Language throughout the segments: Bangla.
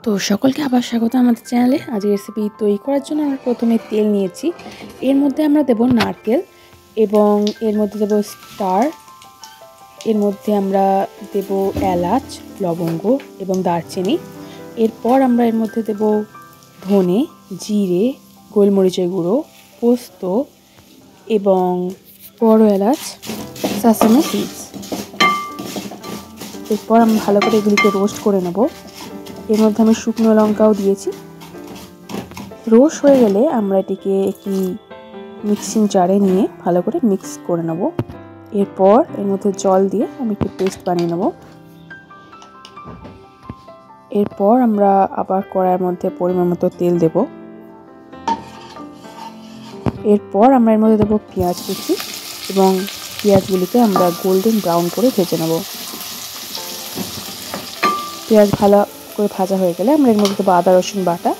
তো সকলকে আবার স্বাগত আমাদের চ্যানেলে। আজ রেসিপি তৈরি করার জন্য আমরা প্রথমে তেল নিয়েছি। এর মধ্যে আমরা দেব নারকেল এবং এর মধ্যে দেব স্টার, এর মধ্যে আমরা দেব এলাচ, লবঙ্গ এবং দারচিনি। এরপর আমরা এর মধ্যে দেব ধনে, জিরে, গোলমরিচের গুঁড়ো, পোস্ত এবং বড় এলাচ, সেসামি সিডস। এরপর আমি ভালো করে এগুলিকে রোস্ট করে নেব। এর মধ্যে আমি শুকনো লঙ্কাও দিয়েছি। রোস্ট হয়ে গেলে আমরা এটিকে একটি মিক্সিং জারে নিয়ে ভালো করে মিক্স করে নেব। এরপর এর মধ্যে জল দিয়ে আমি একটি পেস্ট বানিয়ে নেব। এরপর আমরা আবার কড়াইয়ের মধ্যে পরিমাণ মতো তেল দেব। এরপর আমরা এর মধ্যে দেব পেঁয়াজ কুচি এবং পেঁয়াজগুলিকে আমরা গোল্ডেন ব্রাউন করে ভেজে নেব। পেঁয়াজ ভালো করে ভাজা হয়ে গেলে আমরা এর মধ্যে দেবো আদা রসুন বাটা,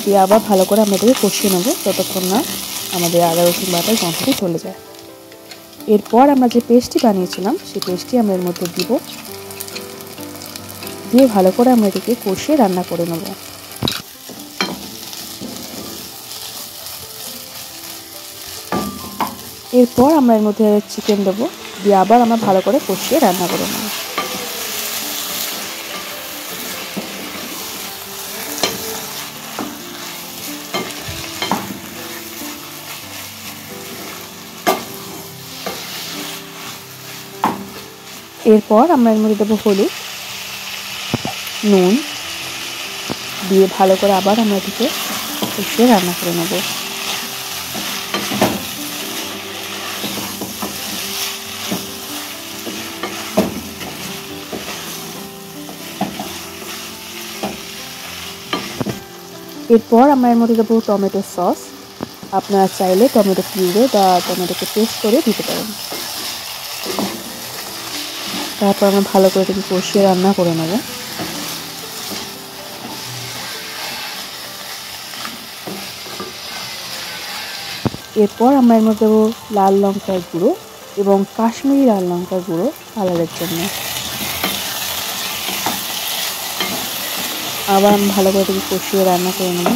দিয়ে আবার ভালো করে আমরা এটাকে কষিয়ে নেবো ততক্ষণ না আমাদের আদা রসুন বাটার গন্ধটি চলে যায়। এরপর আমরা যে পেস্টটি বানিয়েছিলাম সেই পেস্টটি আমরা এর মধ্যে দিব, দিয়ে ভালো করে আমরা এটাকে কষিয়ে রান্না করে নেব। এরপর আমরা এর মধ্যে চিকেন দেবো, দিয়ে আবার আমরা ভালো করে কষিয়ে রান্না করে নেব। এরপর আমরা এর মধ্যে দেবো হলুদ, নুন, দিয়ে ভালো করে আবার আমরা এটিকে কষিয়ে রান্না করে নেব। এরপর আমরা এর মধ্যে দেবো টমেটো সস। আপনারা চাইলে টমেটো পিউরে বা টমেটোকে পেস্ট করে দিতে পারেন। তারপর আমরা ভালো করে এটাকে কষিয়ে রান্না করে নেব। এরপর আমরা এর মধ্যে দেবো লাল লঙ্কার গুঁড়ো এবং কাশ্মীরি লাল লঙ্কার গুঁড়ো কালারের জন্য। আবার আমি ভালো করে এটাকে কষিয়ে রান্না করে নেব।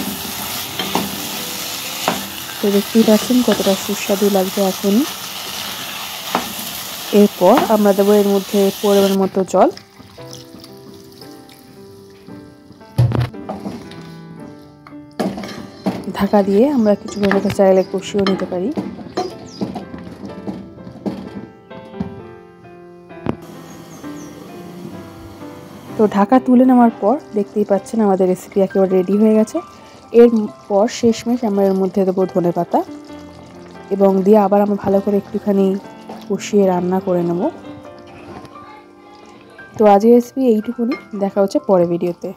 তো দেখতেই পাচ্ছেন কতটা সুস্বাদু লাগছে এখনই। এরপর আমরা দেবো এর মধ্যে পরিমাণ মতো জল। ঢাকা দিয়ে আমরা কিছুক্ষণ মতো চাইলে কষিয়েও নিতে পারি। তো ঢাকা তুলে নেওয়ার পর দেখতেই পাচ্ছেন আমাদের রেসিপি একেবারে রেডি হয়ে গেছে। এরপর শেষমেশ আমরা এর মধ্যে দেবো ধনেপাতা এবং দিয়ে আবার আমরা ভালো করে একটুখানি কষিয়ে রান্না করে নেব। তো আজকের রেসিপি এইটুকুনি, দেখা হচ্ছে পরের ভিডিওতে।